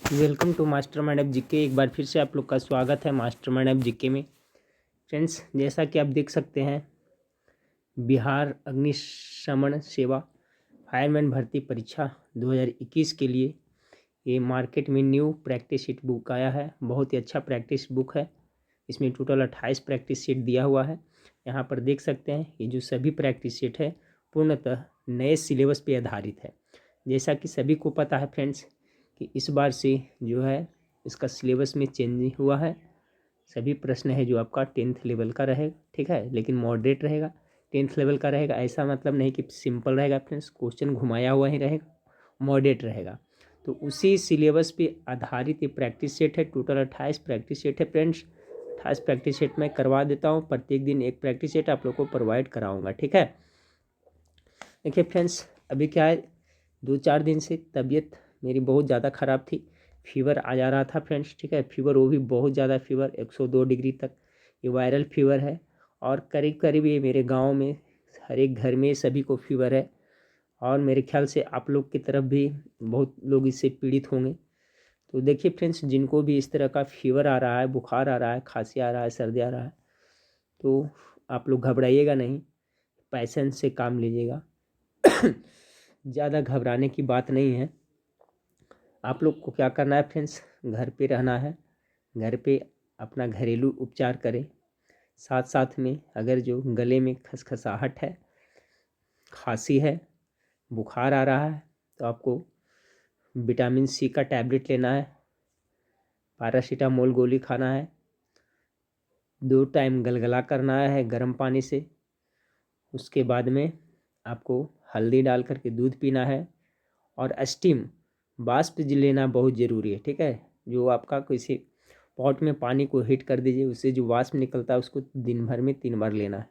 Welcome to Mastermind app GK. एक बार फिर से आप लोग का स्वागत है मास्टरमाइंड ऐप जीके में। फ्रेंड्स, जैसा कि आप देख सकते हैं, बिहार अग्निशमन सेवा फायरमैन भर्ती परीक्षा 2021 के लिए ये मार्केट में न्यू प्रैक्टिस शीट बुक आया है। बहुत ही अच्छा प्रैक्टिस बुक है। इसमें टोटल 28 प्रैक्टिस शीट दिया हुआ है। यहाँ पर देख सकते हैं ये जो सभी प्रैक्टिस शीट है पूर्णतः नए सिलेबस पे आधारित है। जैसा कि सभी को पता है फ्रेंड्स कि इस बार से जो है इसका सिलेबस में चेंज हुआ है। सभी प्रश्न है जो आपका 10th लेवल का रहेगा, ठीक है, लेकिन मॉडरेट रहेगा। 10th लेवल का रहेगा ऐसा मतलब नहीं कि सिंपल रहेगा फ्रेंड्स, क्वेश्चन घुमाया हुआ ही रहेगा, मॉडरेट रहेगा। तो उसी सिलेबस पे आधारित ये प्रैक्टिस सेट है। टोटल 28 प्रैक्टिस सेट है फ्रेंड्स। 28 प्रैक्टिस सेट मैं करवा देता हूँ, प्रत्येक दिन एक प्रैक्टिस सेट आप लोग को प्रोवाइड कराऊँगा, ठीक है। देखिए फ्रेंड्स, अभी क्या है, 2-4 दिन से तबीयत मेरी बहुत ज़्यादा ख़राब थी। फीवर आ जा रहा था फ्रेंड्स, ठीक है। फीवर वो भी बहुत ज़्यादा फीवर 102 डिग्री तक, ये वायरल फीवर है। और करीब करीब ये मेरे गांव में हर एक घर में सभी को फीवर है। और मेरे ख्याल से आप लोग की तरफ भी बहुत लोग इससे पीड़ित होंगे। तो देखिए फ्रेंड्स, जिनको भी इस तरह का फीवर आ रहा है, बुखार आ रहा है, खांसी आ रहा है, सर्दी आ रहा है, तो आप लोग घबराइएगा नहीं, पैसेंस से काम लीजिएगा। ज़्यादा घबराने की बात नहीं है। आप लोग को क्या करना है फ्रेंड्स, घर पे रहना है। घर पे अपना घरेलू उपचार करें। साथ साथ में अगर जो गले में खसखसाहट है, खांसी है, बुखार आ रहा है, तो आपको विटामिन सी का टैबलेट लेना है, पैरासीटामोल गोली खाना है, 2 टाइम गलगला करना है गर्म पानी से। उसके बाद में आपको हल्दी डाल करके दूध पीना है। और स्टीम वाष्प लेना बहुत ज़रूरी है, ठीक है। जो आपका किसी पॉट में पानी को हीट कर दीजिए, उससे जो वाष्प निकलता है उसको दिन भर में 3 बार लेना है।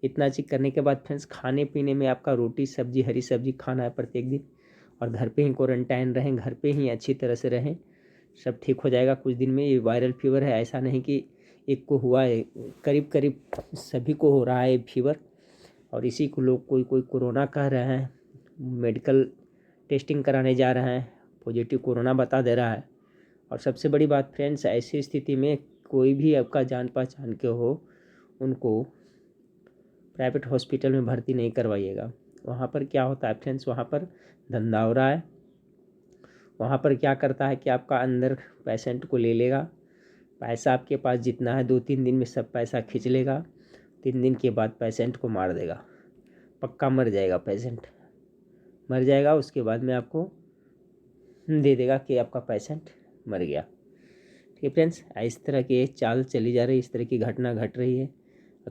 इतना चीज़ करने के बाद फ्रेंड्स, खाने पीने में आपका रोटी सब्जी हरी सब्जी खाना है प्रत्येक दिन। और घर पे ही क्वारंटाइन रहें, घर पे ही अच्छी तरह से रहें, सब ठीक हो जाएगा कुछ दिन में। ये वायरल फीवर है, ऐसा नहीं कि एक को हुआ है, करीब करीब सभी को हो रहा है फीवर। और इसी को लोग कोई कोई कोरोना कह रहे हैं, मेडिकल टेस्टिंग कराने जा रहे हैं, पॉजिटिव कोरोना बता दे रहा है। और सबसे बड़ी बात फ्रेंड्स, ऐसी स्थिति में कोई भी आपका जान पहचान के हो, उनको प्राइवेट हॉस्पिटल में भर्ती नहीं करवाइएगा। वहाँ पर क्या होता है फ्रेंड्स, वहाँ पर धंधा हो रहा है। वहाँ पर क्या करता है कि आपका अंदर पेशेंट को ले लेगा, पैसा आपके पास जितना है 2-3 दिन में सब पैसा खींच लेगा। 3 दिन के बाद पेशेंट को मार देगा, पक्का मर जाएगा पेशेंट, मर जाएगा। उसके बाद में आपको दे देगा कि आपका पेशेंट मर गया। ठीक है फ्रेंड्स, इस तरह की चाल चली जा रही है, इस तरह की घटना घट रही है।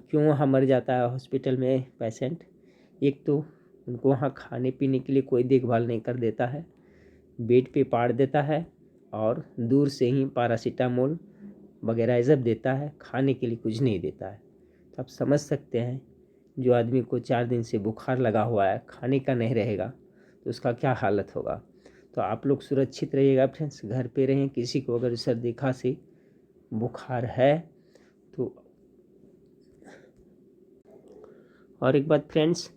क्यों वहाँ मर जाता है हॉस्पिटल में पेशेंट? एक तो उनको वहाँ खाने पीने के लिए कोई देखभाल नहीं कर देता है, बेड पे पाड़ देता है, और दूर से ही पैरासीटामोल वगैरह ये सब देता है, खाने के लिए कुछ नहीं देता है। तो आप समझ सकते हैं, जो आदमी को 4 दिन से बुखार लगा हुआ है, खाने का नहीं रहेगा तो उसका क्या हालत होगा। तो आप लोग सुरक्षित रहिएगा फ्रेंड्स, घर पे रहें। किसी को अगर सर्दी खांसी बुखार है तो, और एक बात फ्रेंड्स,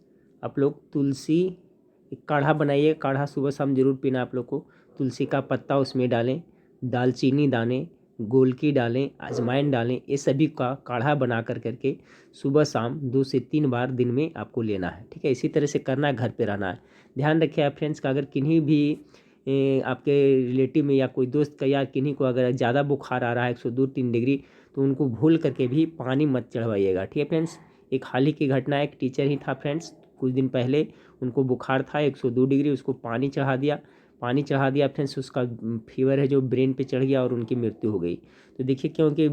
आप लोग तुलसी एक काढ़ा बनाइए। काढ़ा सुबह शाम जरूर पीना आप लोग को। तुलसी का पत्ता उसमें डालें, दालचीनी डालें, गोलकी डालें, अजवाइन डालें, ये सभी का काढ़ा बना करके सुबह शाम 2 से 3 बार दिन में आपको लेना है, ठीक है। इसी तरह से करना है, घर पे रहना है। ध्यान रखिए आप फ्रेंड्स का, अगर किन्हीं भी आपके रिलेटिव में या कोई दोस्त का या किन्हीं को अगर ज़्यादा बुखार आ रहा है 102-3 डिग्री, तो उनको भूल करके भी पानी मत चढ़वाइएगा, ठीक है फ्रेंड्स। एक हाल ही की घटना, एक टीचर ही था फ्रेंड्स, कुछ दिन पहले उनको बुखार था 102 डिग्री, उसको पानी चढ़ा दिया। पानी चढ़ा दिया फ्रेंड्स, उसका फीवर है जो ब्रेन पे चढ़ गया और उनकी मृत्यु हो गई। तो देखिए, क्योंकि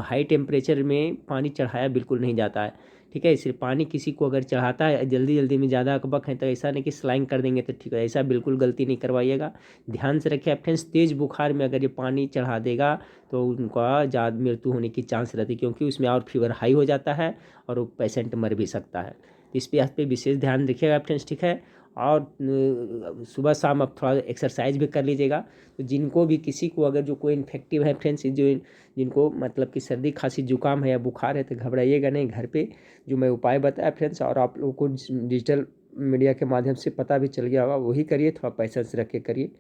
हाई टेम्परेचर में पानी चढ़ाया बिल्कुल नहीं जाता है, ठीक है। इसलिए पानी किसी को अगर चढ़ाता है जल्दी जल्दी में, ज़्यादा अकबक है, तो ऐसा नहीं कि स्लाइंग कर देंगे तो ठीक है, ऐसा बिल्कुल गलती नहीं करवाइएगा। ध्यान से रखिए फ्रेंड्स, तेज़ बुखार में अगर ये पानी चढ़ा देगा तो उनका ज़्यादा मृत्यु होने की चांस रहती है, क्योंकि उसमें और फीवर हाई हो जाता है और वो पेशेंट मर भी सकता है। तो इस बात पे विशेष ध्यान रखिएगा फ्रेंड्स, ठीक है। और सुबह शाम आप थोड़ा एक्सरसाइज भी कर लीजिएगा। तो जिनको भी किसी को अगर जो कोई इन्फेक्टिव है फ्रेंड्स, जो जिनको मतलब कि सर्दी खांसी जुकाम है या बुखार है, तो घबराइएगा नहीं। घर पे जो मैं उपाय बताया फ्रेंड्स, और आप लोगों को डिजिटल मीडिया के माध्यम से पता भी चल गया होगा, वही करिए, थोड़ा पैसा से रख के करिए,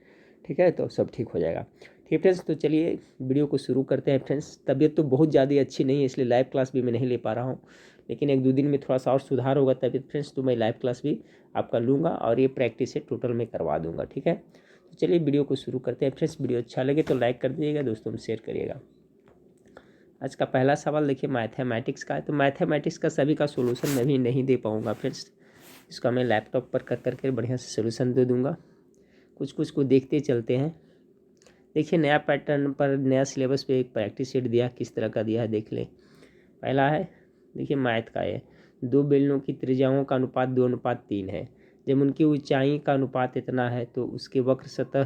ठीक है, तो सब ठीक हो जाएगा। ठीक है फ्रेंड्स, तो चलिए वीडियो को शुरू करते हैं फ्रेंड्स। तबीयत तो बहुत ज़्यादा अच्छी नहीं है, इसलिए लाइव क्लास भी मैं नहीं ले पा रहा हूँ, लेकिन 1-2 दिन में थोड़ा सा और सुधार होगा तबीयत फ्रेंड्स, तो मैं लाइव क्लास भी आपका लूँगा और ये प्रैक्टिस से टोटल में करवा दूँगा। ठीक है, तो चलिए वीडियो को शुरू करते हैं फ्रेंड्स। वीडियो अच्छा लगे तो लाइक कर दीजिएगा, दोस्तों में शेयर करिएगा। आज का पहला सवाल देखिए मैथमेटिक्स का है। तो मैथमेटिक्स का सभी का सोल्यूशन मैं भी नहीं दे पाऊँगा फ्रेंड्स, इसका मैं लैपटॉप पर कर करके बढ़िया से सोल्यूशन दे दूँगा। कुछ कुछ को देखते चलते हैं। देखिए नया पैटर्न पर नया सिलेबस पे एक प्रैक्टिस सेट दिया, किस तरह का दिया है देख लें। पहला है देखिए मैथ का है, दो बेलनों की त्रिज्याओं का अनुपात 2:3 है। जब उनकी ऊंचाई का अनुपात इतना है तो उसके वक्र सतह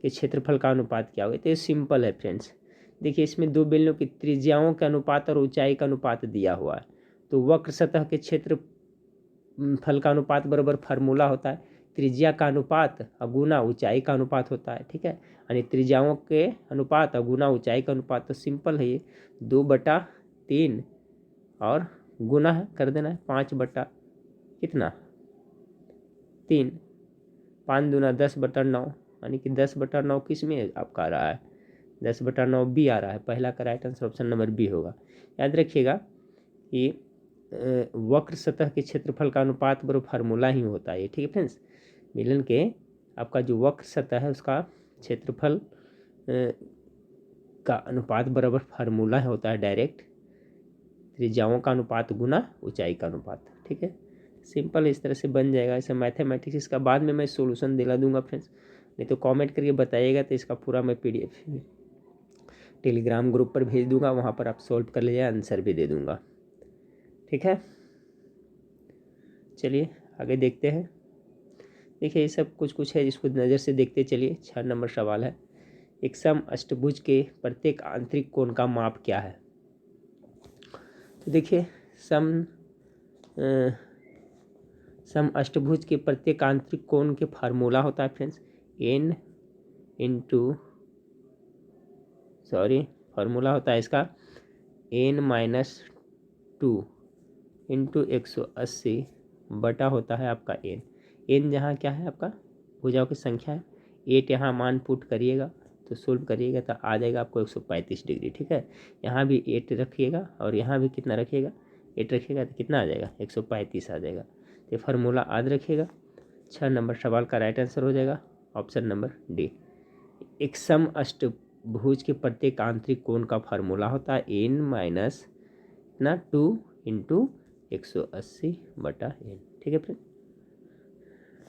के क्षेत्रफल का अनुपात क्या होगा। तो ये सिंपल है फ्रेंड्स। देखिए इसमें दो बेलनों की त्रिज्याओं का अनुपात और ऊंचाई का अनुपात दिया हुआ है, तो वक्र सतह के क्षेत्रफल का अनुपात बराबर फार्मूला होता है त्रिज्या का अनुपात गुना ऊंचाई का अनुपात होता है। ठीक है, यानी त्रिज्याओं के अनुपात गुना ऊंचाई का अनुपात, तो सिंपल है ये 2/3 और गुना कर देना है 5 कितना 3, 5 दूना 10/9, यानी कि 10/9 किस में आपका आ रहा है, 10/9 बी आ रहा है। पहला का right answer option number B होगा। याद रखिएगा कि वक्र सतह के क्षेत्रफल का अनुपात बराबर फार्मूला ही होता है। ठीक है फ्रेंड्स, मिलन के आपका जो वक्र सतह है उसका क्षेत्रफल का अनुपात बराबर फार्मूला होता है डायरेक्ट त्रिज्याओं का अनुपात गुना ऊंचाई का अनुपात। ठीक है, सिंपल इस तरह से बन जाएगा। ऐसे मैथमेटिक्स इसका बाद में मैं सॉल्यूशन दिला दूंगा फ्रेंड्स, नहीं तो कमेंट करके बताइएगा तो इसका पूरा मैं PDF टेलीग्राम ग्रुप पर भेज दूंगा, वहाँ पर आप सॉल्व कर लीजिए, आंसर भी दे दूंगा। ठीक है, चलिए आगे देखते हैं। देखिए ये सब कुछ कुछ है जिसको नज़र से देखते चलिए। 6 नंबर सवाल है, एक सम अष्टभुज के प्रत्येक आंतरिक कोण का माप क्या है। तो देखिए सम अष्टभुज के प्रत्येक आंतरिक कोण के फार्मूला होता है फ्रेंड्स फार्मूला होता है इसका n-2 इंटू 180 बटा होता है आपका n जहाँ क्या है आपका भुजाओं की संख्या है। 8 यहाँ मान पुट करिएगा तो सोल्व करिएगा तो आ जाएगा आपको 135 डिग्री। ठीक है, यहाँ भी 8 रखिएगा और यहाँ भी कितना रखिएगा 8 रखिएगा तो कितना आ जाएगा 135 आ जाएगा। तो फार्मूला याद रखिएगा। 6 नंबर सवाल का राइट आंसर हो जाएगा ऑप्शन नंबर डी। एक सम अष्टभुज के प्रत्येक आंतरिक कोण का फार्मूला होता है n-2 इंटू 180 बटा n। ठीक है फ्रेंड,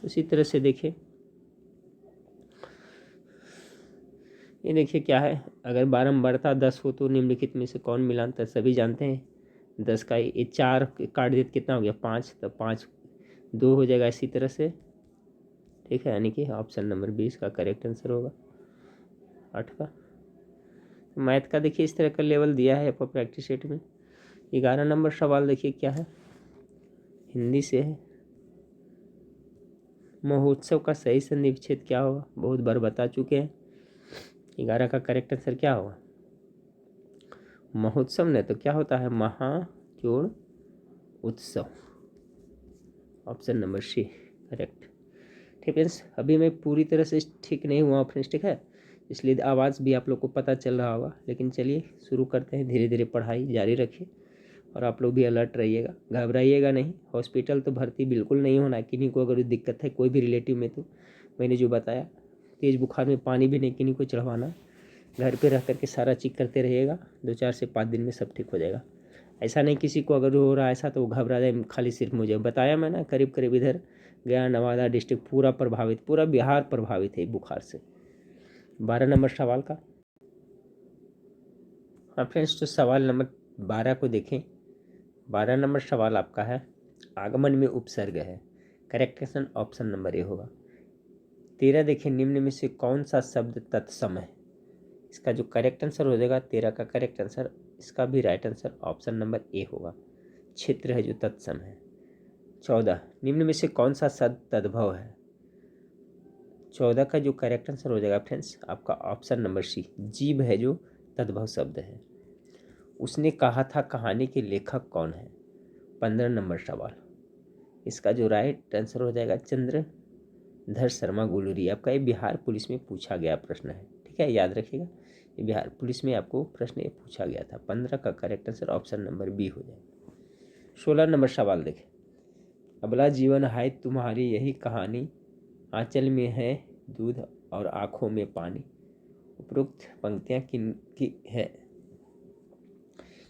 उसी तरह से देखिए ये देखिए क्या है, अगर बारंबारता 10 हो तो निम्नलिखित में से कौन मिलान सभी जानते हैं। 10 का ये 4 काट दिए कितना हो गया 5, तो 5 2 हो जाएगा इसी तरह से। ठीक है, यानी कि ऑप्शन नंबर 20 का करेक्ट आंसर होगा 8 का। मैथ का देखिए इस तरह का लेवल दिया है आपको प्रैक्टिस सेट में। 11 नंबर सवाल देखिए क्या है, हिंदी से है। महोत्सव का सही संधि विच्छेद क्या होगा, बहुत बार बता चुके हैं। 11 का करेक्ट आंसर क्या होगा, महोत्सव ने तो क्या होता है महाजोड़ उत्सव, ऑप्शन नंबर सी करेक्ट। ठीक फ्रेंड्स, अभी मैं पूरी तरह से ठीक नहीं हुआ फ्रेंड्स, ठीक है, इसलिए आवाज़ भी आप लोग को पता चल रहा होगा। लेकिन चलिए शुरू करते हैं, धीरे धीरे पढ़ाई जारी रखिए और आप लोग भी अलर्ट रहिएगा, घबराइएगा नहीं। हॉस्पिटल तो भर्ती बिल्कुल नहीं होना, किन्हीं को अगर दिक्कत है कोई भी रिलेटिव में तो मैंने जो बताया तेज़ बुखार में पानी भी नहीं किन्हीं को चढ़वाना, घर पे रह करके सारा चीज़ करते रहिएगा, 2-4 से 5 दिन में सब ठीक हो जाएगा। ऐसा नहीं किसी को अगर हो रहा है ऐसा तो वो घबरा जाए, खाली सिर्फ मुझे बताया मैंने, करीब करीब इधर गया नवादा डिस्ट्रिक्ट पूरा प्रभावित, पूरा बिहार प्रभावित है बुखार से। 12 नंबर सवाल का, हाँ फ्रेंड्स, तो सवाल नंबर 12 को देखें। 12 नंबर सवाल आपका है आगमन में उपसर्ग है, correct answer option number A होगा। 13 देखिए, निम्न में से कौन सा शब्द तत्सम है, इसका जो करेक्ट आंसर हो जाएगा 13 का करेक्ट आंसर, इसका भी right answer option number A होगा, क्षेत्र है जो तत्सम है। 14 निम्न में से कौन सा शब्द तद्भव है, 14 का जो करेक्ट आंसर हो जाएगा फ्रेंड्स आपका ऑप्शन नंबर सी, जीव है जो तद्भव शब्द है। उसने कहा था कहानी के लेखक कौन है, 15 नंबर सवाल, इसका जो राइट आंसर हो जाएगा धर शर्मा गुलरी। आपका ये बिहार पुलिस में पूछा गया प्रश्न है, ठीक है, याद रखिएगा। ये बिहार पुलिस में आपको प्रश्न ये पूछा गया था। 15 का correct answer option number B हो जाएगा। 16 नंबर सवाल देखें। अबला जीवन है तुम्हारी यही कहानी, आंचल में है दूध और आंखों में पानी। उपरोक्त पंक्तियां किन की है?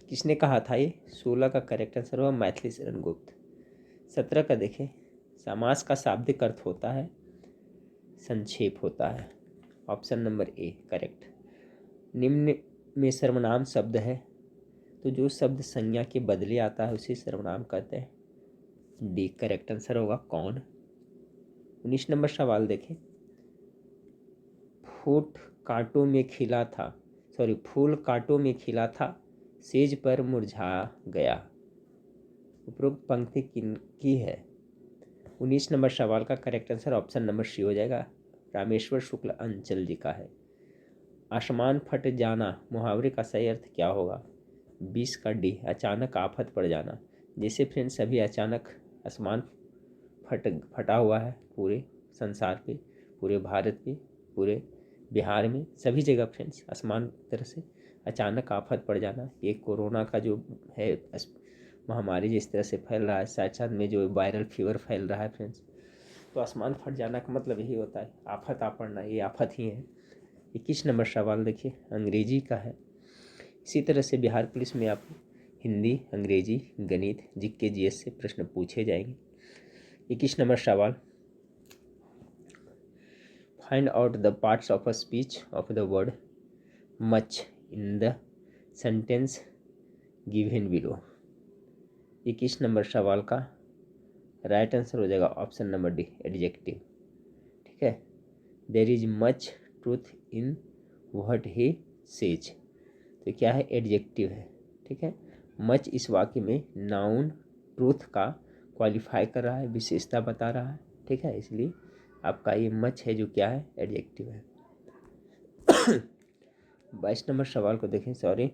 किसने कहा था ये? 16 का करेक्ट आंसर हुआ मैथिली शरण गुप्त। 17 का देखें। समास का शाब्दिक अर्थ होता है संक्षेप होता है। Option number A correct. निम्न में सर्वनाम शब्द है, तो जो शब्द संज्ञा के बदले आता है उसे सर्वनाम कहते हैं। डी करेक्ट आंसर होगा कौन। 19 नंबर सवाल देखें। फूल कांटों में खिला था, सेज पर मुरझा गया। उपरोक्त पंक्ति किनकी है? 19 नंबर सवाल का correct answer option number C हो जाएगा, रामेश्वर शुक्ल अंचल जी का है। आसमान फट जाना मुहावरे का सही अर्थ क्या होगा? 20 का डी अचानक आफत पड़ जाना। जैसे फ्रेंड्स अभी अचानक आसमान फटा हुआ है पूरे संसार पे, पूरे भारत पे, पूरे बिहार में, सभी जगह फ्रेंड्स आसमान तरह से अचानक आफत पड़ जाना। ये कोरोना का जो है महामारी जिस तरह से फैल रहा है, साथ साथ में जो वायरल फीवर फैल रहा है फ्रेंड्स, तो आसमान फट जाना का मतलब यही होता है आफत आ पड़ना, ये आफत ही है। 21 नंबर सवाल देखिए, अंग्रेजी का है। इसी तरह से बिहार पुलिस में आपको हिंदी, अंग्रेजी, गणित, जीके, जीएस से प्रश्न पूछे जाएंगे। 21 नंबर सवाल, find out the parts of a speech of the word much in the sentence given below. 21 number सवाल का राइट आंसर हो जाएगा ऑप्शन नंबर डी एडजेक्टिव, ठीक है। There is much truth in what he says, तो क्या है? Adjective है, ठीक है। मच इस वाक्य में नाउन ट्रूथ का क्वालिफाई कर रहा है, विशेषता बता रहा है, ठीक है, इसलिए आपका ये मच है जो क्या है? एडजेक्टिव है। 22 नंबर सवाल को देखें। Sorry,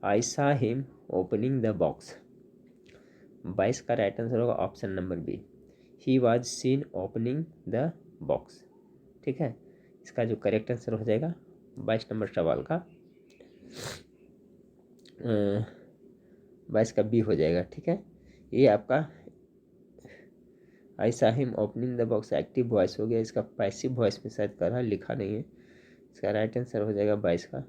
I saw him opening the box. 22 का राइट आंसर होगा option number B, he was seen opening the box, ठीक है। इसका जो करेक्ट आंसर हो जाएगा 22 नंबर सवाल का 22 का बी हो जाएगा, ठीक है। ये आपका I saw him opening the box active voice हो गया, इसका पैसिव वॉइस में शायद कर रहा है, लिखा नहीं है। इसका राइट आंसर हो जाएगा 22 का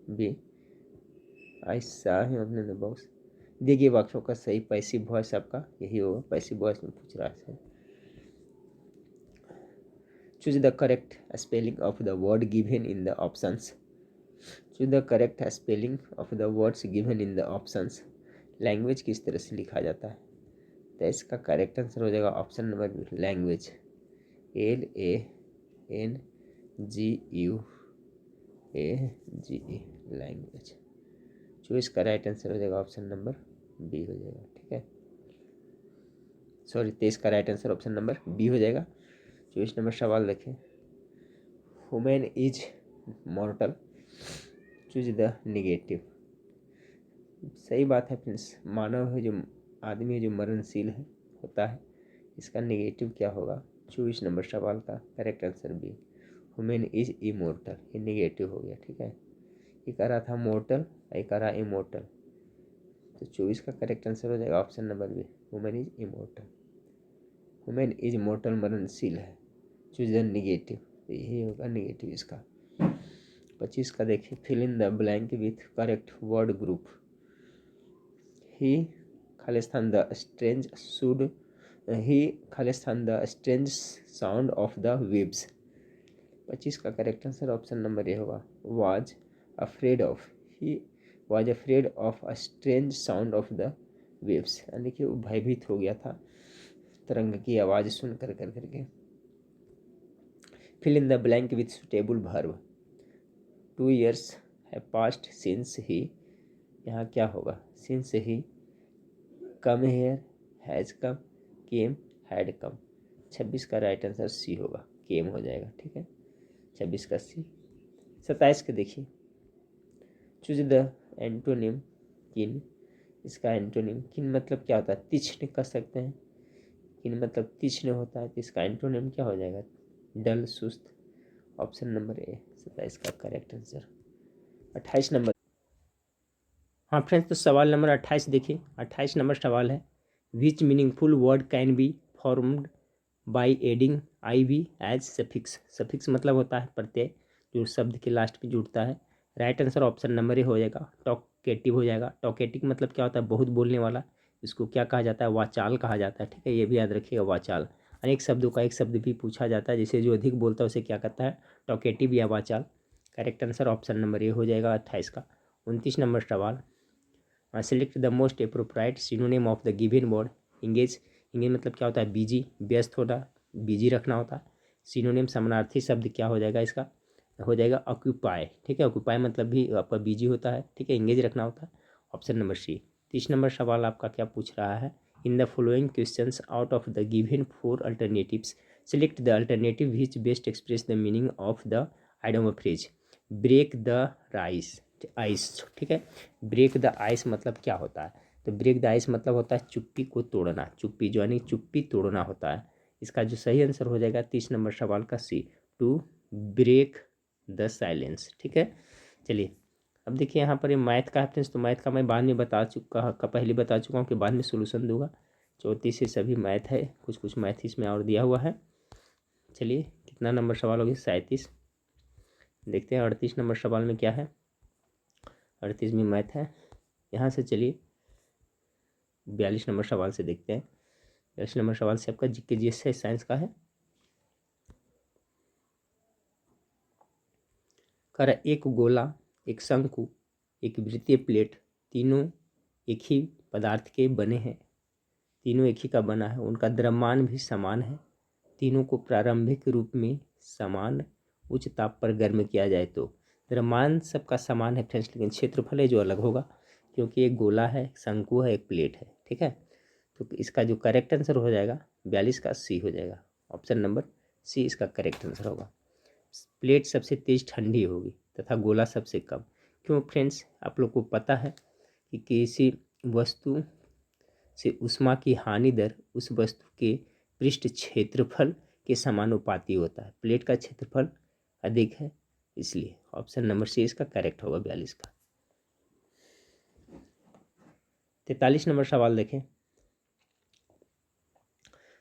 B, I saw him opening the box. देखिए वाक्यों का सही पैसिव वॉइस आपका यही होगा, पैसिव वॉइस में पूछ रहा है। Choose the correct spelling of the word given in the options. Choose the correct spelling of the words given in the options. Language किस तरह से लिखा जाता है? तो इसका करेक्ट आंसर हो जाएगा option number B, language, LANGUAGE, language. जो इसका राइट आंसर हो जाएगा ऑप्शन नंबर बी हो जाएगा, ठीक है। सॉरी, 23 का right answer option number B हो जाएगा। 24 नंबर सवाल देखें, human is mortal, choose the negative. सही बात है फ्रेंड्स, मानव है जो आदमी है जो मरणशील है होता है, इसका निगेटिव क्या होगा? 24 नंबर सवाल का correct answer B, human is immortal, ये निगेटिव हो गया, ठीक है। ये कह रहा था मोर्टल, ये कह रहा इमोर्टल, तो 24 का करेक्ट आंसर हो जाएगा option number B, human is immortal. Human is mortal मरणशील है, चूज द निगेटिव, यही होगा निगेटिव इसका। 25 का देखिए, fill in the blank with correct word group. He खालिस्तान the strange sound of the waves. 25 का correct answer option number A होगा, was afraid of. He was afraid of a strange sound of the waves, यानी कि वो भयभीत हो गया था तरंग की आवाज़ सुन कर करके। Fill in the blank with suitable verb. 2 years have passed since he, यहाँ क्या होगा? Since he come here, has come, came, had come. 26 का राइट आंसर सी होगा, केम हो जाएगा, ठीक है, 26 का सी। 27 का देखिए, चूज द एंटोनिम किन। इसका एंटोनिम किन मतलब क्या होता है? तीक्ष्ण कह सकते हैं, किन मतलब तीक्ष्ण होता है, तो इसका एंटोनिम क्या हो जाएगा? डल, सुस्त। ऑप्शन नंबर ए 27 का करेक्ट आंसर। 28 नंबर। हाँ फ्रेंड्स, तो सवाल नंबर 28 देखिए। 28 नंबर सवाल है, which meaningful word can be formed by adding I V as suffix. Suffix मतलब होता है प्रत्यय जो शब्द के लास्ट में जुड़ता है। राइट आंसर ऑप्शन नंबर ए हो जाएगा, टॉकेटिव हो जाएगा। टॉकेटिव मतलब क्या होता है? बहुत बोलने वाला। इसको क्या कहा जाता है? वाचाल कहा जाता है। ठीक है, ये भी याद रखिएगा, वाचाल। अनेक शब्दों का एक शब्द भी पूछा जाता है, जैसे जो अधिक बोलता है उसे क्या कहता है? टॉकेटिव या वाचाल। करेक्ट आंसर ऑप्शन नंबर ए हो जाएगा 28 का। 29 नंबर सवाल, select the most appropriate synonym of the given word engage. Engage मतलब क्या होता है? बिजी, व्यस्त होना, बिजी रखना होता है। सिनोनिम समानार्थी शब्द क्या हो जाएगा इसका? हो जाएगा ऑक्यूपाई। ठीक है, ऑक्यूपाई मतलब भी आपका बिजी होता है। ठीक है, इंगेज रखना होता है। ऑप्शन नंबर सी। 30 नंबर सवाल आपका क्या पूछ रहा है? In the following questions out of the given 4 alternatives select the alternative which best express the meaning of the idiom of phrase. Break the rice ice. ठीक है, ब्रेक द आइस मतलब क्या होता है? तो ब्रेक द आइस मतलब होता है चुप्पी को तोड़ना। चुप्पी जो यानी चुप्पी तोड़ना होता है। इसका जो सही आंसर हो जाएगा 30 नंबर सवाल का सी, टू ब्रेक द साइलेंस। ठीक है, चलिए अब देखिए यहाँ पर ये मैथ का है फ्रेंड्स। तो मैथ का मैं बाद में पहले बता चुका हूँ कि बाद में सोल्यूशन दूंगा। 34 से सभी मैथ है, कुछ कुछ मैथ इसमें और दिया हुआ है। चलिए कितना नंबर सवाल हो गया? 37। देखते हैं 38 नंबर सवाल में क्या है। 38 में मैथ है। यहाँ से चलिए 42 नंबर सवाल से देखते हैं। 42 नंबर सवाल से आपका जीके जीएस है, साइंस का है। कर एक गोला, एक शंकु, एक वृत्तीय प्लेट, तीनों एक ही पदार्थ के बने हैं। तीनों एक ही का बना है, उनका द्रव्यमान भी समान है। तीनों को प्रारंभिक रूप में समान उच्च ताप पर गर्म किया जाए तो द्रव्यमान सबका समान है फ्रेंड्स, लेकिन क्षेत्रफल है जो अलग होगा, क्योंकि एक गोला है, एक शंकु है, एक प्लेट है। ठीक है, तो इसका जो करेक्ट आंसर हो जाएगा 42 का सी हो जाएगा। ऑप्शन नंबर सी इसका करेक्ट आंसर होगा। प्लेट सबसे तेज ठंडी होगी तथा गोला सबसे कम। क्यों फ्रेंड्स? आप लोग को पता है कि किसी वस्तु से ऊष्मा की हानि दर उस वस्तु के पृष्ठ क्षेत्रफल के समानुपाती होता है। प्लेट का क्षेत्रफल अधिक है, इसलिए ऑप्शन नंबर सी इसका करेक्ट होगा 42 का। 43 नंबर सवाल देखें।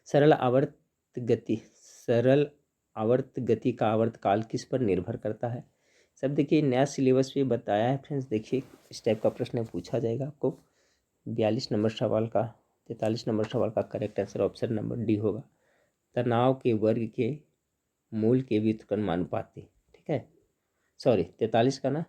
सरल आवर्त गति का आवर्तकाल किस पर निर्भर करता है? सब देखिए नया सिलेबस पे बताया है फ्रेंड्स। देखिए इस टाइप का प्रश्न पूछा जाएगा आपको 42 नंबर सवाल का। 43 नंबर सवाल का correct answer option number D होगा, तनाव के वर्ग के मूल के व्युत्क्रमानुपाती। ठीक है, सॉरी 43 का ना,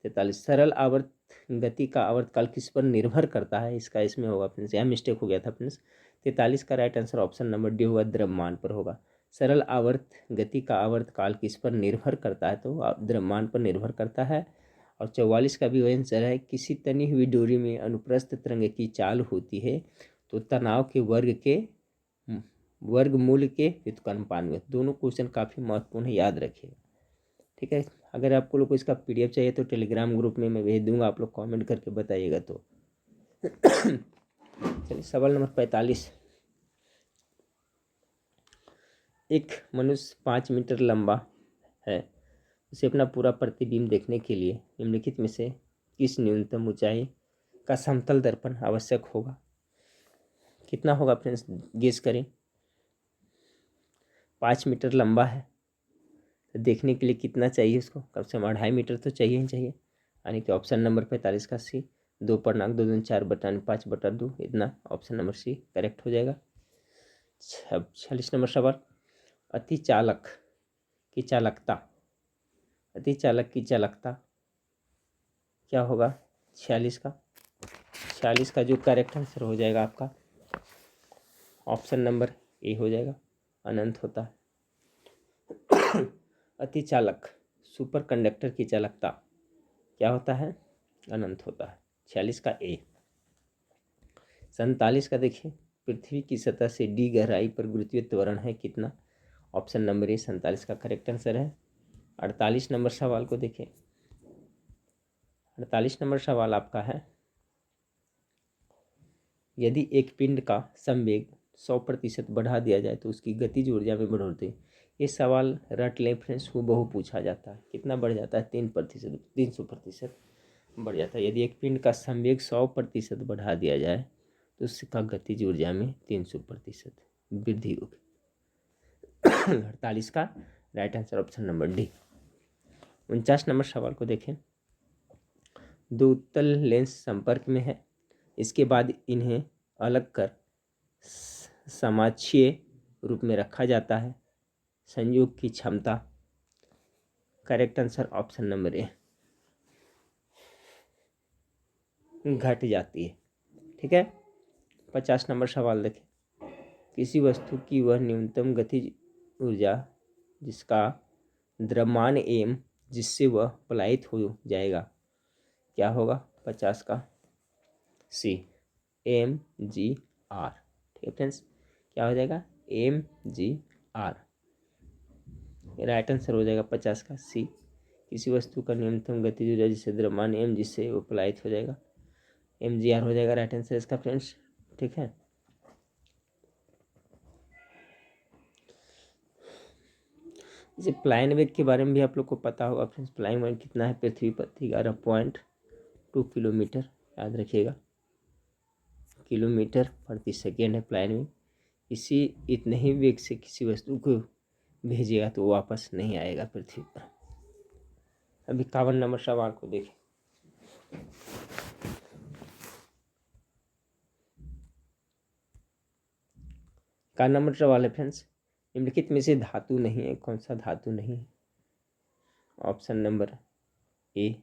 43। सरल आवर्त गति का आवर्तकाल किस पर निर्भर करता है? इसका इसमें होगा फ्रेंड्स, यहाँ मिस्टेक हो गया था फ्रेंड्स। 43 का right answer option number D होगा, द्रव्यमान पर होगा। सरल आवर्त गति का आवर्तकाल किस पर निर्भर करता है? तो द्रव्यमान पर निर्भर करता है। और 44 का भी वही आंसर है, किसी तनी हुई डोरी में अनुप्रस्थ तरंग की चाल होती है तो तनाव के वर्गमूल के व्युत्क्रमानुपात। दोनों क्वेश्चन काफ़ी महत्वपूर्ण है, याद रखिएगा। ठीक है, अगर आपको लोग को इसका पीडीएफ चाहिए तो टेलीग्राम ग्रुप में मैं भेज दूंगा, आप लोग कमेंट करके बताइएगा। तो चलिए सवाल नंबर 45। एक मनुष्य 5 मीटर लंबा है, उसे अपना पूरा प्रतिबिंब देखने के लिए निम्नलिखित में से किस न्यूनतम ऊंचाई का समतल दर्पण आवश्यक होगा? कितना होगा फ्रेंड्स, गेस करें। 5 मीटर लंबा है तो देखने के लिए कितना चाहिए उसको? कम से कम 2.5 मीटर तो चाहिए ही चाहिए, यानी कि ऑप्शन नंबर 45 का सी, 2 2 4/5/2 इतना। ऑप्शन नंबर सी करेक्ट हो जाएगा। 46 नंबर सवाल, अति चालक की चालकता, अति चालक की चालकता क्या होगा? 46 का। 46 का जो करेक्ट आंसर हो जाएगा आपका ऑप्शन नंबर ए हो जाएगा, अनंत होता है। अति चालक सुपर कंडक्टर की चालकता क्या होता है? अनंत होता है। 46 का ए। 47 का देखिए, पृथ्वी की सतह से डी गहराई पर गुरुत्वीय त्वरण है कितना? ऑप्शन नंबर ए 47 का करेक्ट आंसर है। 48 नंबर सवाल को देखें। 48 नंबर सवाल आपका है, यदि एक पिंड का संवेग 100% बढ़ा दिया जाए तो उसकी गतिज ऊर्जा में बढ़ोतरी। ये सवाल रट लें फ्रेंड्स, बहु पूछा जाता है। कितना बढ़ जाता है? 3%, 300% बढ़ जाता है। यदि एक पिंड का संवेग 100% बढ़ा दिया जाए तो उसका गतिज ऊर्जा में 300% वृद्धि होगी। 48 का right answer option number D. 49 number सवाल को देखें। दो उत्तल लेंस संपर्क में है, इसके बाद इन्हें अलग कर समाक्षीय रूप में रखा जाता है। संयोग की क्षमता, करेक्ट आंसर ऑप्शन नंबर ए, घट जाती है। ठीक है। 50 नंबर सवाल देखें। किसी वस्तु की वह न्यूनतम गतिज ऊर्जा जिसका द्रव्यमान एम जिससे वह पलायित हो जाएगा, क्या होगा? 50 का सी, एम जी आर। ठीक है फ्रेंड्स, क्या हो जाएगा? M G R. Right answer हो जाएगा 50 का सी। किसी वस्तु का न्यूनतम गतिज ऊर्जा जिससे द्रव्यमान एम जिससे वो पलायित हो जाएगा, एम जी आर हो जाएगा राइट आंसर इसका फ्रेंड्स। ठीक है। जैसे प्लायन वेग के बारे में भी आप लोग को पता होगा फ्रेंड्स। प्लायन वेग कितना है पृथ्वी पर? 11.2 किलोमीटर, याद रखिएगा, किलोमीटर प्रति सेकेंड है प्लायन वेग। इसी इतने ही वेग से किसी वस्तु को भेजिएगा तो वापस नहीं आएगा पृथ्वी पर। अब 51 नंबर सवाल को देखें। का नंबर सवाल है फ्रेंड्स। निम्नलिखित में से धातु नहीं है, कौन सा धातु नहीं है? ऑप्शन नंबर ए,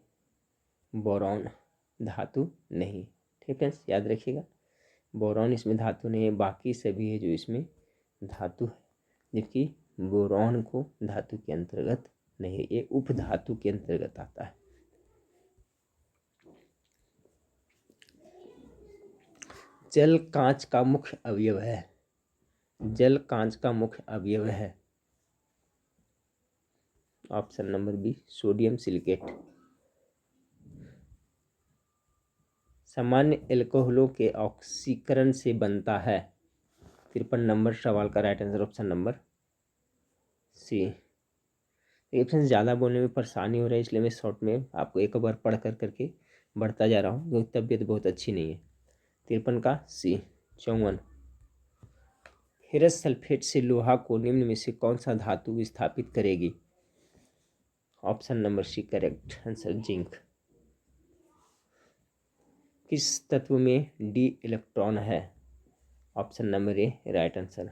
बोरॉन धातु नहीं। ठीक है फ्रेंड्स, याद रखिएगा, बोरॉन इसमें धातु नहीं है, बाकी सभी है जो इसमें धातु है, जबकि बोरॉन को धातु के अंतर्गत नहीं है, ये उप धातु के अंतर्गत आता है। जल कांच का मुख्य अवयव है। जल कांच का मुख्य अवयव है। Option number B, sodium silicate. सामान्य एल्कोहलों के ऑक्सीकरण से बनता है। 53 नंबर सवाल का right answer option number C. ये फ्रेंड्स ज़्यादा बोलने में परेशानी हो रही है, इसलिए मैं शॉर्ट में आपको एक बार पढ़ करके बढ़ता जा रहा हूँ, क्योंकि तबीयत बहुत अच्छी नहीं है। 53 का सी। 54, फेरस सल्फेट से लोहा को निम्न में से कौन सा धातु विस्थापित करेगी? Option number C correct answer, zinc. किस तत्व में डी इलेक्ट्रॉन है? Option number A right answer.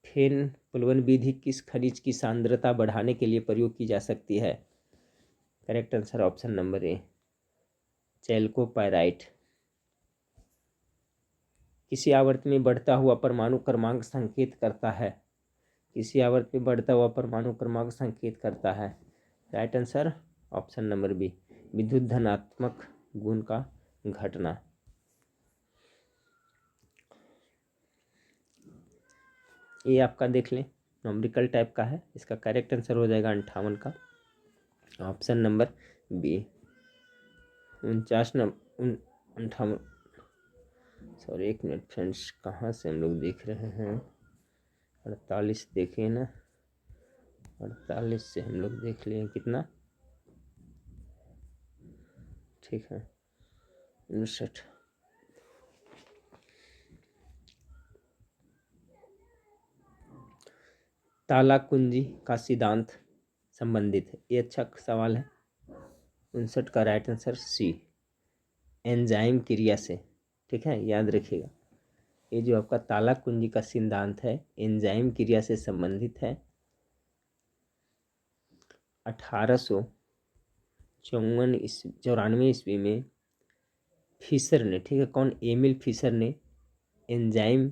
फेन प्लवन विधि किस खनिज की सांद्रता बढ़ाने के लिए प्रयोग की जा सकती है? Correct answer option number A, chalcopyrite. किसी आवर्त में बढ़ता हुआ परमाणु क्रमांक संकेत करता है? किसी आवर्त में बढ़ता हुआ परमाणु क्रमांक संकेत करता है? Right answer option number B, विद्युत धनात्मक गुण का घटना। ये आपका देख लें, नॉमरिकल टाइप का है, इसका करेक्ट आंसर हो जाएगा 58 का ऑप्शन नंबर बी। 58, सॉरी एक मिनट फ्रेंड्स, कहाँ से हम लोग देख रहे हैं? 48 देखे ना, 48 से हम लोग देख लिए कितना, ठीक है 59। ताला कुंजी का सिद्धांत संबंधित है, ये अच्छा सवाल है। 59 का राइट आंसर सी, एंजाइम क्रिया से। ठीक है, याद रखिएगा, ये जो आपका ताला कुंजी का सिद्धांत है एंजाइम क्रिया से संबंधित है। 1894 ईस्वी में फिशर ने, ठीक है, कौन? एमिल फिशर ने एंजाइम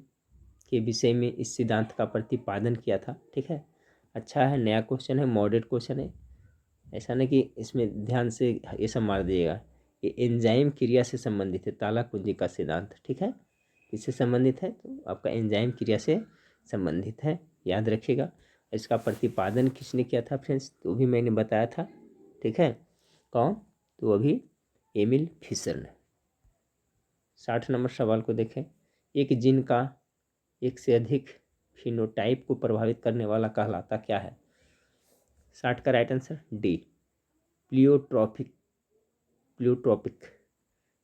के विषय में इस सिद्धांत का प्रतिपादन किया था। ठीक है, अच्छा है, नया क्वेश्चन है, मॉडरेट क्वेश्चन है, ऐसा नहीं कि इसमें ध्यान से ये सब मार दिएगा। ये एंजाइम क्रिया से संबंधित है ताला कुंजी का सिद्धांत। ठीक है, किससे संबंधित है? तो आपका एंजाइम क्रिया से संबंधित है, याद रखिएगा। इसका प्रतिपादन किसने किया था फ्रेंड्स? तो भी मैंने बताया था। ठीक है, कौन? तो अभी एमिल फिशर ने। 60 नंबर सवाल को देखें। एक जीन का एक से अधिक फिनोटाइप को प्रभावित करने वाला कहलाता क्या है? 60 का right answer D, pleiotropic.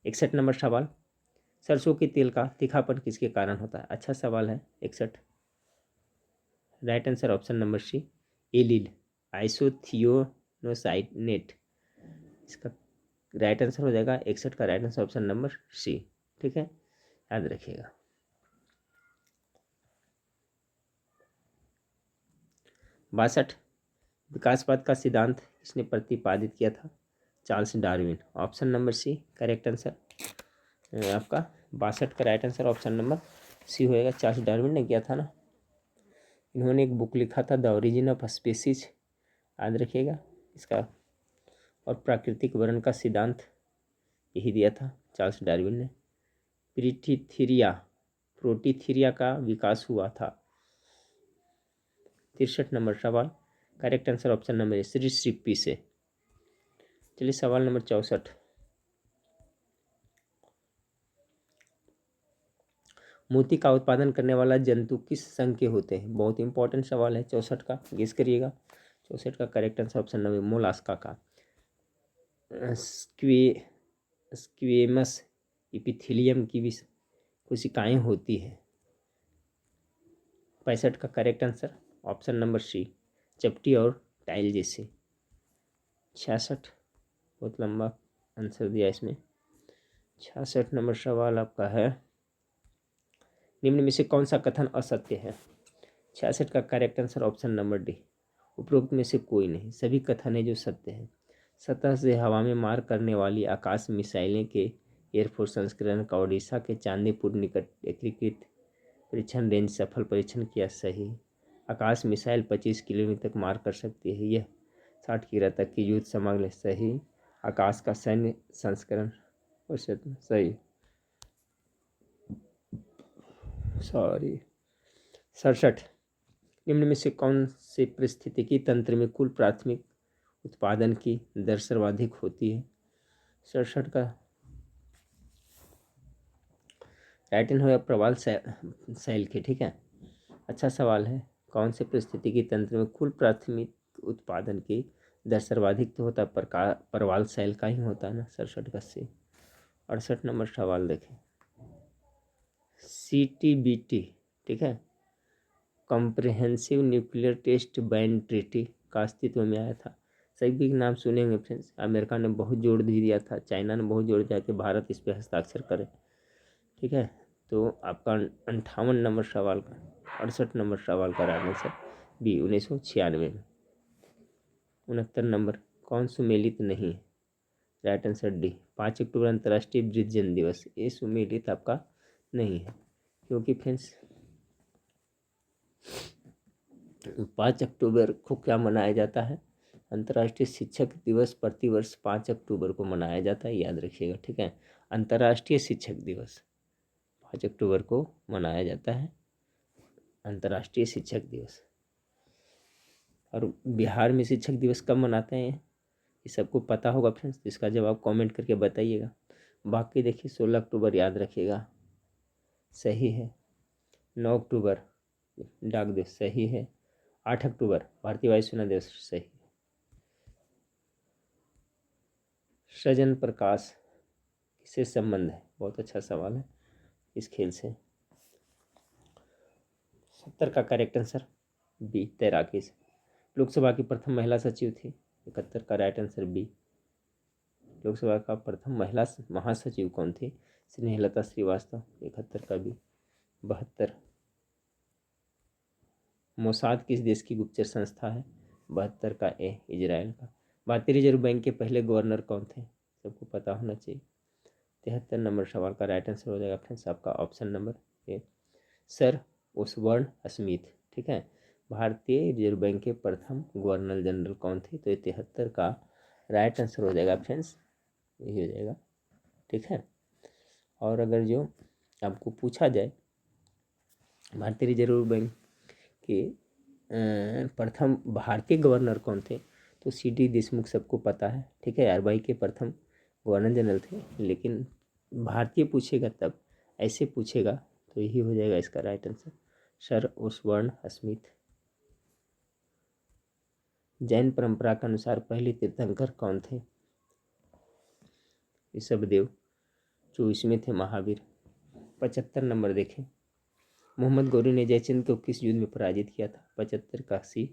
61 number सवाल, सरसों के तेल का तीखापन किसके कारण होता है? अच्छा सवाल है। 61 right answer option number C, allyl isothiocyanate. इसका राइट आंसर हो जाएगा 61 का right answer option number C. ठीक है, याद रखिएगा। 62 विकासवाद का सिद्धांत किसने प्रतिपादित किया था? Charles Darwin. Option number C correct answer आपका। 62 का right answer option number C होएगा, चार्ल्स डार्विन ने किया था ना। इन्होंने एक बुक लिखा था द ओरिजिन ऑफ स्पीसीज, याद रखिएगा इसका। और प्राकृतिक वर्ण का सिद्धांत यही दिया था चार्ल्स डार्विन ने। प्रोटीथीरिया का विकास हुआ था। 63 नंबर सवाल, करेक्ट आंसर ऑप्शन नंबर सरीसृप से। चलिए सवाल नंबर 64, मोती का उत्पादन करने वाला जंतु किस संघ के होते हैं? बहुत इंपॉर्टेंट सवाल है 64 का, गेस करिएगा। 64 का correct answer option number Mollusca का। स्क्वेमस इपिथेलियम की भी कोशिकाएं होती है। 65 का correct answer option number C, चपटी और टाइल जैसे। 66 बहुत लंबा आंसर दिया इसमें। 66 नंबर सवाल आपका है, निम्न में से कौन सा कथन असत्य है? 66 का correct answer option number D, उपरोक्त में से कोई नहीं, सभी कथन है जो सत्य है। सतह से हवा में मार करने वाली आकाश मिसाइलें के एयरफोर्स संस्करण का ओडिशा के चांदीपुर निकट एकीकृत परीक्षण रेंज सफल परीक्षण किया। सही। आकाश मिसाइल 25 किलोमीटर तक मार कर सकती है, यह 60 किलोमीटर तक की युद्ध सामग्री। सही। आकाश का सैन्य संस्करण सही। सॉरी। 67 निम्न में से कौन से पारिस्थितिकी तंत्र में कुल प्राथमिक उत्पादन की दर सर्वाधिक होती है? 67 का राइट आंसर होगा प्रवाल सेल के। ठीक है, अच्छा सवाल है। कौन से पारिस्थितिकी तंत्र में कुल प्राथमिक उत्पादन की दर सर्वाधिक तो होता है परवाल सेल का ही होता है ना। 67 का सी। 68 नंबर सवाल देखें, CTBT, ठीक है, comprehensive nuclear test ban treaty का अस्तित्व में आया था। सभी नाम सुनेंगे फ्रेंड्स। अमेरिका ने बहुत जोर भी दिया था, चाइना ने बहुत जोर दिया कि भारत इस पर हस्ताक्षर करे। ठीक है, तो आपका 58 नंबर सवाल का 68 नंबर सवाल का राइट आंसर बी, 1996 में। 69 नंबर, कौन सुमेलित नहीं है? राइट आंसर डी, 5 अक्टूबर अंतर्राष्ट्रीय वृद्धजन दिवस। ये सुमेलित आपका नहीं है, क्योंकि फ्रेंड्स 5 अक्टूबर को क्या मनाया जाता है? अंतर्राष्ट्रीय शिक्षक दिवस प्रतिवर्ष 5 अक्टूबर को मनाया जाता है, याद रखिएगा। ठीक है, अंतर्राष्ट्रीय शिक्षक दिवस 5 अक्टूबर को मनाया जाता है, अंतर्राष्ट्रीय शिक्षक दिवस। और बिहार में शिक्षक दिवस कब मनाते हैं ये सबको पता होगा फ्रेंड्स, इसका जवाब कमेंट करके बताइएगा। बाकी देखिए 16 अक्टूबर याद रखिएगा, सही है। 9 अक्टूबर डाक दिवस, सही है। 8 अक्टूबर भारतीय वायुसेना दिवस, सही। सृजन प्रकाश किससे संबंध है? बहुत अच्छा सवाल है इस खेल से। 70 का करेक्ट आंसर बी, तैराकी से। लोकसभा की प्रथम महिला सचिव थी। 71 का राइट आंसर बी, लोकसभा का प्रथम महिला महासचिव कौन थी? स्नेहलता श्रीवास्तव। 71 का बी। 72 मोसाद किस देश की गुप्तचर संस्था है? 72 का ए, इजराइल का। भारतीय रिजर्व बैंक के पहले गवर्नर कौन थे? सबको पता होना चाहिए। 73 नंबर सवाल का राइट आंसर हो जाएगा फ्रेंड्स आपका option number A, sir Osborne Smith. ठीक है, भारतीय रिजर्व बैंक के प्रथम गवर्नर जनरल कौन थे? तो 73 का राइट आंसर हो जाएगा फ्रेंड्स, यही हो जाएगा। ठीक है, और अगर जो आपको पूछा जाए भारतीय रिजर्व बैंक के प्रथम भारतीय गवर्नर कौन थे, तो CT देशमुख सबको पता है। ठीक है, RBI के प्रथम गवर्नर जनरल थे, लेकिन भारतीय पूछेगा तब, ऐसे पूछेगा तो यही हो जाएगा इसका right answer. Sir Osborne Smith. जैन परंपरा के अनुसार पहले तीर्थंकर कौन थे? ऋषभदेव। 24वें थे महावीर। 75 नंबर देखें। मोहम्मद गौरी ने जयचंद को किस युद्ध में पराजित किया था? 75 काशी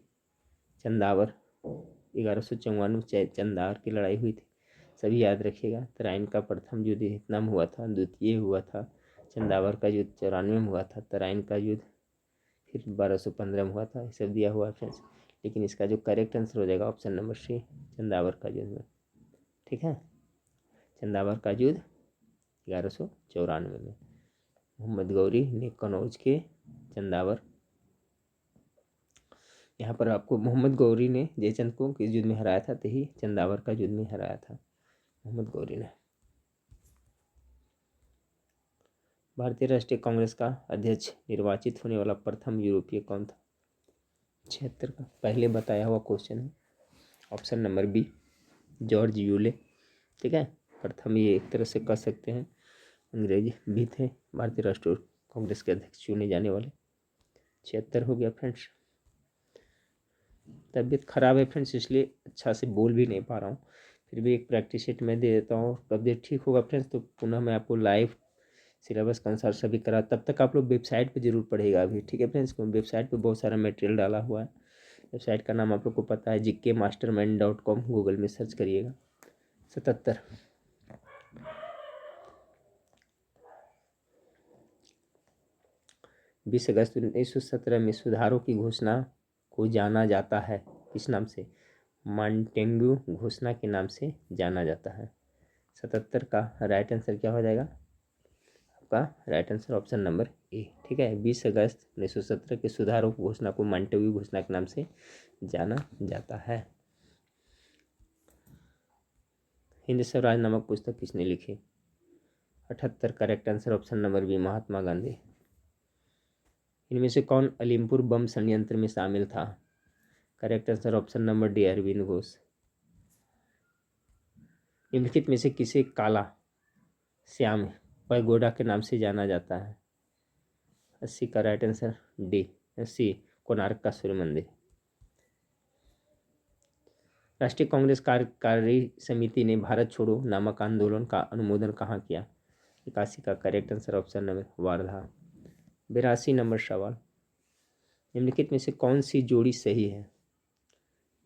चंदावर। 1154 चंदावर की लड़ाई हुई थी, सभी याद रखिएगा। तराइन का प्रथम युद्ध वियतनाम हुआ था, द्वितीय हुआ था चंदावर का युद्ध 94 में हुआ था, तराइन का युद्ध फिर 1215 में हुआ था, ये सब दिया हुआ फ्रेंड्स। लेकिन इसका जो करेक्ट आंसर हो जाएगा ऑप्शन नंबर सी, चंदावर का युद्ध में। ठीक है, चंदावर का युद्ध 1194 में मोहम्मद गौरी ने कनौज के चंदावर। यहाँ पर आपको मोहम्मद गौरी ने जयचंद को किस युद्ध में हराया था? तो ही चंदावर का युद्ध में हराया था मोहम्मद गौरी ने। भारतीय राष्ट्रीय कांग्रेस का अध्यक्ष निर्वाचित होने वाला प्रथम यूरोपीय कौन था? 76 का पहले बताया हुआ क्वेश्चन है, option number B, George Yule. ठीक है, प्रथम ये एक तरह से कह सकते हैं अंग्रेज भी थे भारतीय राष्ट्रीय कांग्रेस के अध्यक्ष चुने जाने वाले। 76 हो गया फ्रेंड्स। तबीयत खराब है फ्रेंड्स, इसलिए अच्छा से बोल भी नहीं पा रहा हूँ, फिर भी एक प्रैक्टिस सेट मैं दे देता हूँ। तबीयत ठीक होगा फ्रेंड्स तो पुनः मैं आपको लाइव सिलेबस के अनुसार सभी करा, तब तक आप लोग वेबसाइट पे जरूर पढ़ेगा अभी। ठीक है फ्रेंड्स, वेबसाइट पे बहुत सारा मटेरियल डाला हुआ है। वेबसाइट का नाम आप लोग को पता है, gkmastermind.com, गूगल में सर्च करिएगा। 77 20 अगस्त 1917 में सुधारों की घोषणा को जाना जाता है किस नाम से? मॉन्टेग्यू घोषणा के नाम से जाना जाता है। 77 का राइट आंसर क्या हो जाएगा? आपका राइट आंसर ऑप्शन नंबर ए। ठीक है, 20 अगस्त 1917 के सुधारों की घोषणा को मॉन्टेग्यू घोषणा के नाम से जाना जाता है। हिंद स्वराज नामक पुस्तक किसने लिखी? 78 correct answer option number B, Mahatma Gandhi. इनमें से कौन अलीमपुर बम संयंत्र में शामिल था? Correct answer option number D, Arvind Ghosh. निम्नलिखित में से किसे काला श्याम पैगोडा के नाम से जाना जाता है? 80 का राइट आंसर डी, 80 कोणार्क का सूर्य मंदिर। राष्ट्रीय कांग्रेस कार्यकारी समिति ने भारत छोड़ो नामक आंदोलन का अनुमोदन कहाँ किया? 81 का correct answer option number Wardha. 82 number सवाल, निम्नलिखित में से कौन सी जोड़ी सही है?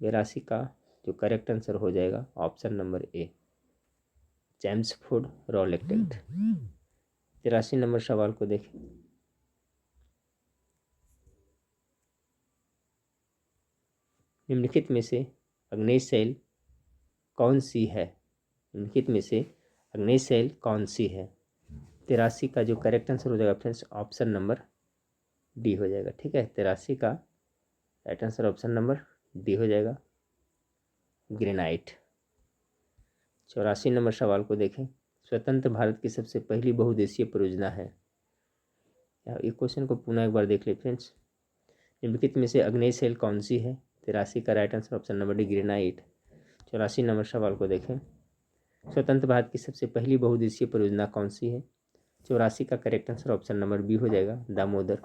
82 का जो करेक्ट आंसर हो जाएगा ऑप्शन नंबर ए, चैम्सफोर्ड रॉलेट एक्ट। 83 नंबर सवाल को देखें। निम्नलिखित में से अग्नेय शैल कौन सी है? निम्नलिखित में से अग्नेय शैल कौन सी है? 83 का जो करेक्ट आंसर हो जाएगा फ्रेंड्स ऑप्शन नंबर डी हो जाएगा। ठीक है, 83 का right answer option number D हो जाएगा, ग्रेनाइट। 84 नंबर सवाल को देखें। स्वतंत्र भारत की सबसे पहली बहुउद्देशीय परियोजना है? ये क्वेश्चन को पुनः एक बार देख ले फ्रेंड्स। निम्नलिखित में से अग्नेय शैल कौन सी है? 83 का right answer option number D, granite. 84 number सवाल को देखें। स्वतंत्र भारत की सबसे पहली बहुउद्देशीय परियोजना कौन सी है? 84 का correct answer option number B हो जाएगा, दामोदर।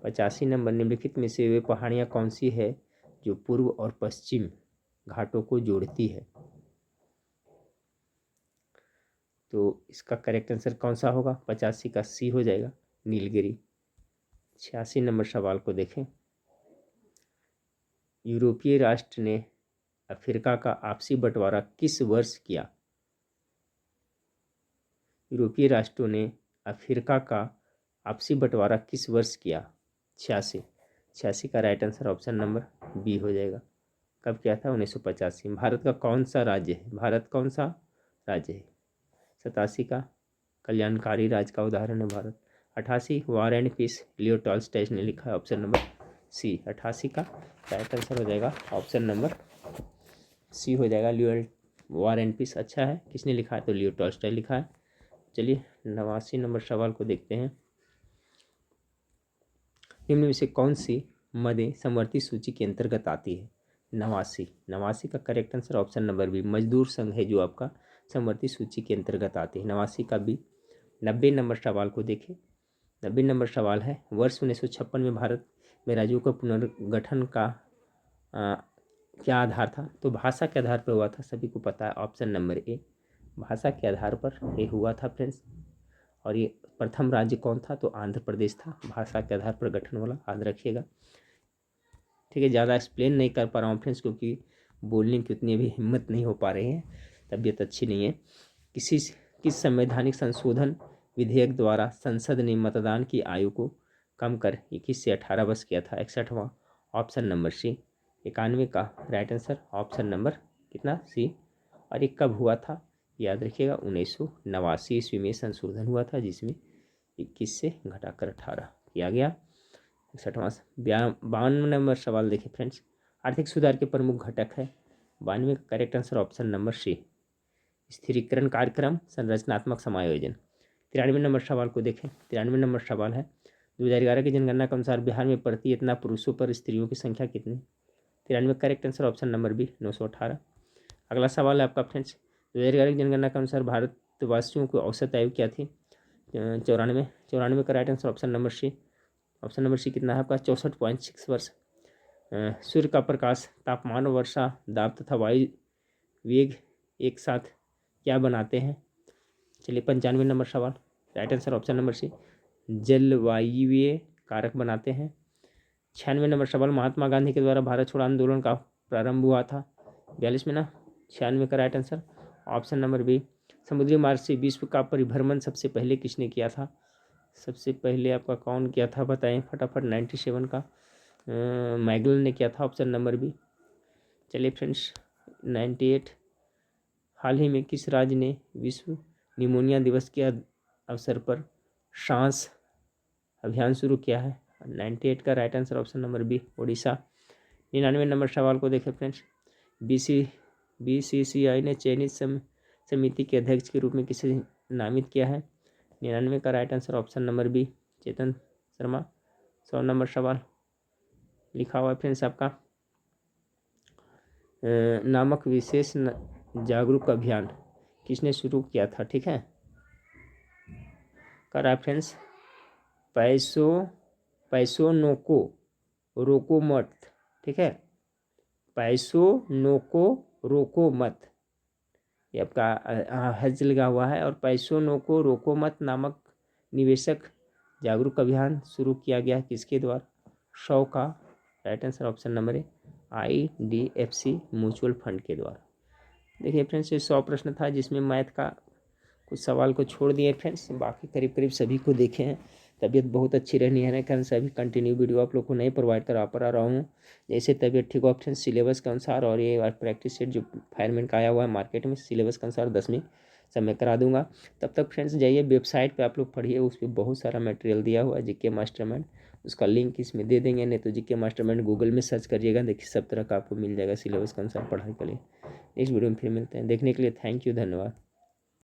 85 नंबर, निम्नलिखित में से वे पहाड़ियाँ कौन सी है जो पूर्व और पश्चिम घाटों को जोड़ती है? तो इसका करेक्ट आंसर कौन सा होगा? 85 का सी हो जाएगा, नीलगिरी। 86 नंबर सवाल को देखें। यूरोपीय राष्ट्र ने अफ्रीका का आपसी बंटवारा किस वर्ष किया? यूरोपीय राष्ट्रों ने अफ्रीका का आपसी बंटवारा किस वर्ष किया? 86 का right answer option number B हो जाएगा। कब किया था? 1985। भारत का कौन सा राज्य है? भारत कौन सा राज्य है? 87 का कल्याणकारी राज्य का उदाहरण है Bharat. 88 war and peace, Leo Tolstoy ने लिखा है, ऑप्शन नंबर सी। 88 का राइट आंसर हो जाएगा ऑप्शन नंबर सी हो जाएगा, लियो वॉर एंड पीस। अच्छा है, किसने लिखा है? तो लियो टॉल्स्टॉय लिखा है। चलिए 89 नंबर सवाल को देखते हैं। निम्न में से कौन सी मदें समवर्ती सूची के अंतर्गत आती है? 89 का correct answer option number B, मजदूर संघ है जो आपका समवर्ती सूची के अंतर्गत आते हैं। 89 का बी। 90 नंबर सवाल को देखें। 90 नंबर सवाल है, वर्ष 1956 में भारत में राज्यों का पुनर्गठन का क्या आधार था? तो भाषा के आधार पर हुआ था, सभी को पता है, ऑप्शन नंबर ए, भाषा के आधार पर ये हुआ था फ्रेंड्स। और ये प्रथम राज्य कौन था? तो आंध्र प्रदेश था, भाषा के आधार पर गठन वाला, याद रखिएगा। ठीक है, ज़्यादा एक्सप्लेन नहीं कर पा रहा हूँ फ्रेंड्स, क्योंकि बोलने की उतनी अभी हिम्मत नहीं हो पा रही है, तबीयत अच्छी नहीं है। किस संवैधानिक संशोधन विधेयक द्वारा संसद ने मतदान की आयु को कम कर 21 से 18 वर्ष किया था? 61वां, ऑप्शन नंबर सी। 91 का राइट आंसर ऑप्शन नंबर कितना? सी। और ये कब हुआ था? याद रखिएगा, 1989 ईस्वी में संशोधन हुआ था, जिसमें 21 से घटाकर 18 किया गया। 61वां। 52 नंबर सवाल देखिए फ्रेंड्स, आर्थिक सुधार के प्रमुख घटक है? 92 का correct answer option number C, स्थिरीकरण कार्यक्रम, संरचनात्मक समायोजन। 93 नंबर सवाल को देखें। 93 नंबर सवाल है, 2011 की जनगणना के अनुसार बिहार में प्रति इतना पुरुषों पर स्त्रियों की संख्या कितनी? 93 correct answer option number B, 918। अगला सवाल है आपका फ्रेंड्स, 2011 की जनगणना के अनुसार भारतवासियों की औसत आयु क्या थी? 94। 94 का right answer option number C. Option number C कितना है आपका? 64.6 वर्ष। सूर्य का प्रकाश, तापमान, वर्षा, दाब तथा वायु वेग एक साथ क्या बनाते हैं? चलिए 95 नंबर सवाल, right answer option number C, जलवायुवीय कारक बनाते हैं। 96 नंबर सवाल, महात्मा गांधी के द्वारा भारत छोड़ो आंदोलन का प्रारंभ हुआ था? 42 में ना, 96 का right answer option number B. समुद्री मार्ग से विश्व का परिभ्रमण सबसे पहले किसने किया था? सबसे पहले आपका कौन किया था बताएं फटाफट? 97 का मैगल ने किया था, ऑप्शन नंबर बी। चलिए फ्रेंड्स 98, हाल ही में किस राज्य ने विश्व निमोनिया दिवस के अवसर पर सांस अभियान शुरू किया है? 98 का right answer option number B, Odisha. 99 नंबर सवाल को देखें फ्रेंड्स, BCCI ने चयनित समिति के अध्यक्ष के रूप में किसे नामित किया है? 99 का right answer option number B, Chetan Sharma. 100 number सवाल लिखा हुआ है फ्रेंड्स आपका, नामक विशेष जागरूक अभियान किसने शुरू किया था? ठीक है, करा फ्रेंड्स, पैसों नोको रोको मत। ठीक है, पैसों नोको रोको मत, ये आपका हज लगा हुआ है। और पैसों नोको रोको मत नामक निवेशक जागरूक अभियान शुरू किया गया किसके द्वारा? 100 का राइट आंसर ऑप्शन नंबर है, IDFC म्यूचुअल फंड के द्वारा। देखिए फ्रेंड्स, ये 100 प्रश्न था, जिसमें मैथ का कुछ सवाल को छोड़ दिए फ्रेंड्स, बाकी करीब करीब सभी को देखे हैं। तबीयत बहुत अच्छी रहनी है ना, कारण सभी कंटिन्यू वीडियो आप लोग को नहीं प्रोवाइड करा रहा हूँ। जैसे तबीयत ठीक हो फ्रेंड्स, सिलेबस के अनुसार, और ये प्रैक्टिस सेट जो फायरमैन का आया हुआ है मार्केट में, सिलेबस के अनुसार 10वीं सब मैं करा दूंगा। तब तक फ्रेंड्स जाइए वेबसाइट पे, आप लोग पढ़िए, उस पर बहुत सारा मटेरियल दिया हुआ है जीके मास्टरमाइंड, उसका लिंक इसमें दे देंगे, नहीं तो जीके मास्टरमाइंड गूगल में सर्च करिएगा, देखिए सब तरह का आपको मिल जाएगा सिलेबस के अनुसार पढ़ाई के लिए। नेक्स्ट वीडियो में फिर मिलते हैं, देखने के लिए थैंक यू, धन्यवाद।